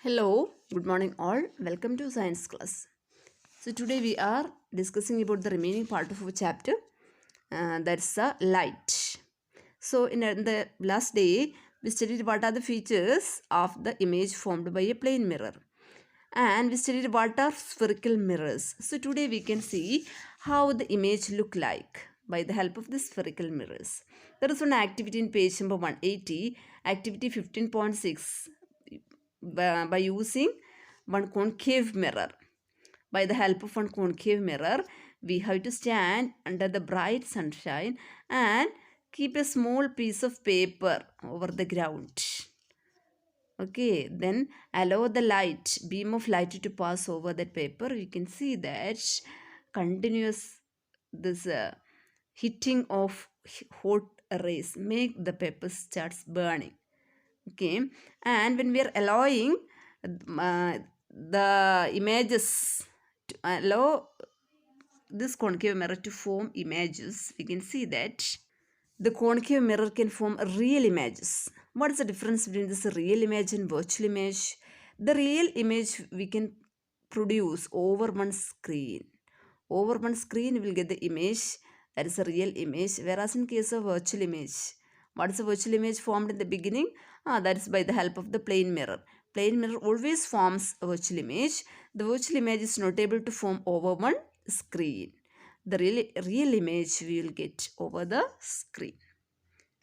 Hello, good morning all. Welcome to science class. So today we are discussing about the remaining part of our chapter. That's the light. So in the last day we studied what are the features of the image formed by a plane mirror, and we studied what are spherical mirrors. So today we can see how the image look like by the help of the spherical mirrors. There is one activity in page number 180, activity 15.6, by using one concave mirror. By the help of one concave mirror, we have to stand under the bright sunshine and keep a small piece of paper over the ground. Okay, then allow the beam of light to pass over that paper. We can see that continuous this hitting of hot rays make the paper starts burning. Okay, and when we are allowing the images to allow this concave mirror to form images, we can see that the concave mirror can form real images. What is the difference between this real image and virtual image? The real image we can produce over one screen. Over one screen we will get the image, that is a real image, whereas in case of virtual image, what is a virtual image formed in the beginning? That is by the help of the plane mirror. Plane mirror always forms a virtual image. The virtual image is not able to form over one screen. The real image we will get over the screen.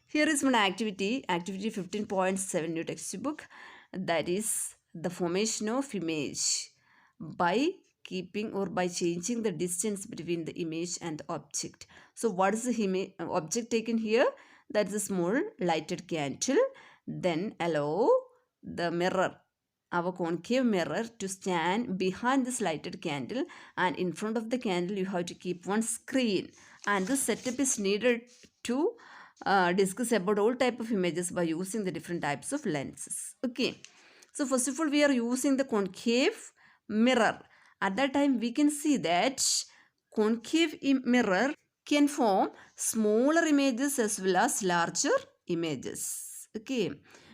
Here is one activity 15.7 new textbook, that is the formation of image by keeping or by changing the distance between the image and the object. So what is the object taken here? That is a small lighted candle. Then allow the mirror, our concave mirror, to stand behind this lighted candle, and in front of the candle you have to keep one screen, and this setup is needed to discuss about all type of images by using the different types of lenses. Okay, so first of all we are using the concave mirror. At that time we can see that concave mirror can form smaller images as well as larger images. Okay,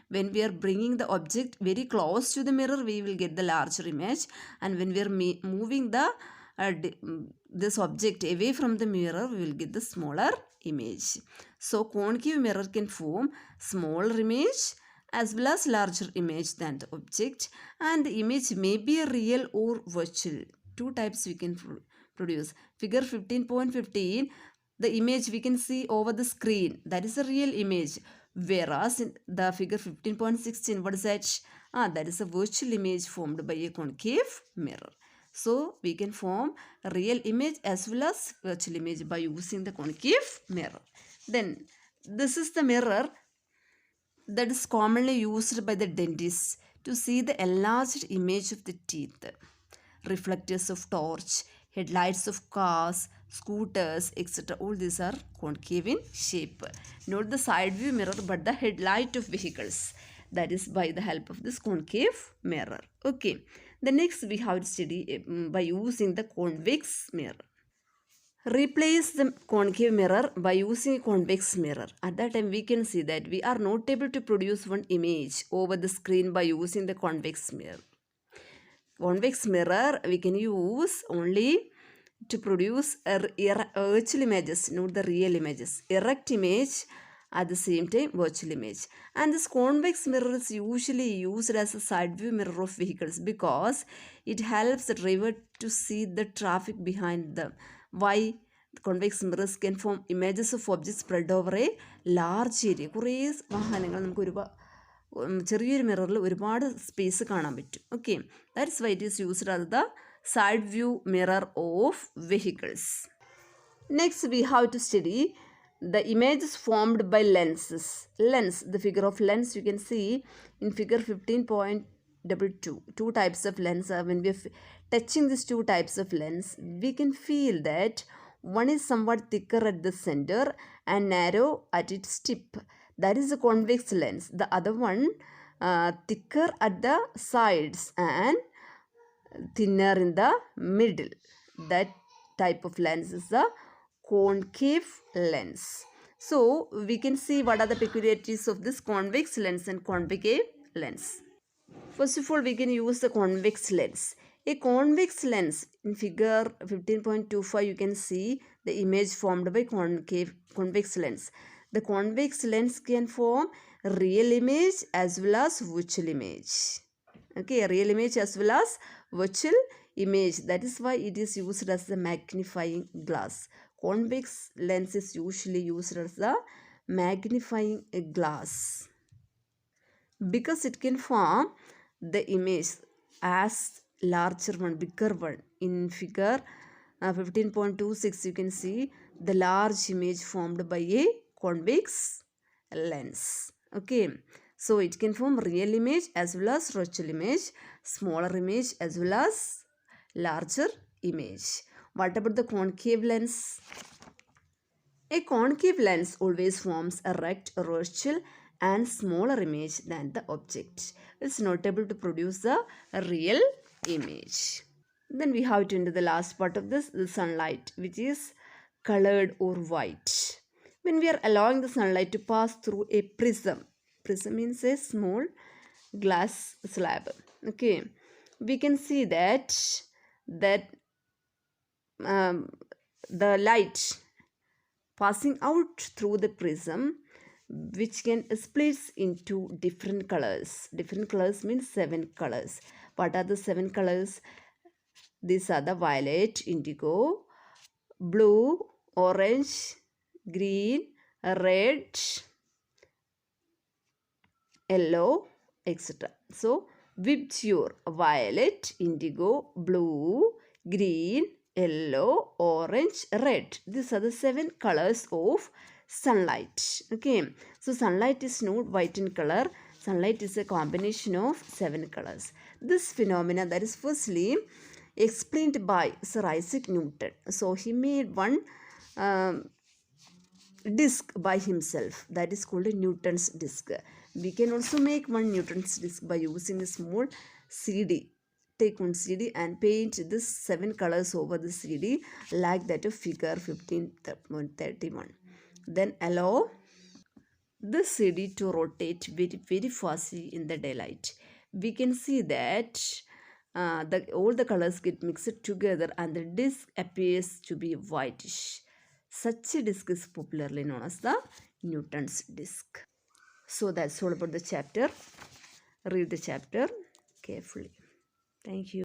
when we are bringing the object very close to the mirror, we will get the larger image, and when we are moving the this object away from the mirror, we will get the smaller image. So concave mirror can form smaller image as well as larger image than the object, and the image may be real or virtual. Two types we can produce. Figure 15.15, the image we can see over the screen, that is a real image, whereas in the figure 15.16, what is that? That is a virtual image formed by a concave mirror. So we can form a real image as well as virtual image by using the concave mirror. Then this is the mirror that is commonly used by the dentists to see the enlarged image of the teeth. Reflectors of torch, headlights of cars, scooters, etc. All these are concave in shape. Not the side view mirror but the headlight of vehicles. That is by the help of this concave mirror. Okay. The next we have to study by using the convex mirror. Replace the concave mirror by using a convex mirror. At that time we can see that we are not able to produce one image over the screen by using the convex mirror. Convex mirror we can use only to produce virtual images, not the real images. Erect image, at the same time virtual image. And this convex mirror is usually used as a side view mirror of vehicles because it helps the driver to see the traffic behind them. Why? The convex mirrors can form images of objects spread over a large area. കുറേ വാഹനങ്ങൾ നമുക്ക് ചെറിയൊരു മിററിൽ ഒരുപാട് space കാണാൻ പറ്റും. Okay, that's why it is used as the side view mirror of vehicles. Next we have to study the images formed by lenses. Lens, the figure of lens you can see in figure 15.22. Two types of lens are, when we are touching these two types of lens, we can feel that one is somewhat thicker at the center and narrow at its tip. That is a convex lens. The other one thicker at the sides and thinner in the middle. That type of lens is the concave lens. So we can see what are the peculiarities of this convex lens and concave lens. First of all, we can use the convex lens. A convex lens in figure 15.25, you can see the image formed by convex lens. The convex lens can form real image as well as virtual image. Okay, real image as well as virtual image. That is why it is used as the magnifying glass. Convex lens is usually used as the magnifying glass because it can form the image as larger one, bigger one. In figure 15.26, you can see the large image formed by a convex lens. Okay, so it can form real image as well as virtual image, smaller image as well as larger image. What about the concave lens? A concave lens always forms a rect, virtual and smaller image than the object. It's not able to produce the real image. Then we have to enter the last part of this, the sunlight, which is colored or white. When we are allowing the sunlight to pass through a prism, prism means a small glass slab. Okay, we can see that the light passing out through the prism, which can splits into different colors. Different colors means 7 colors. What are the 7 colors? These are the violet, indigo, blue, orange, green, red, yellow, etc. So, Vibgyor, violet, indigo, blue, green, yellow, orange, red. These are the 7 colors of sunlight. Okay, so sunlight is not white in color. Sunlight is a combination of 7 colors. This phenomena, that is firstly explained by Sir Isaac Newton. So he made one disc by himself, that is called a Newton's disc. We can also make one Newton's disc by using a small CD. Take one CD and paint this 7 colors over the CD like that of figure 15.31. Then allow the CD to rotate very fastly in the daylight. We can see that all the colors get mixed together and the disc appears to be whitish. Such a disc is popularly known as the Newton's disc. So that's all about the chapter. Read the chapter carefully. Thank you.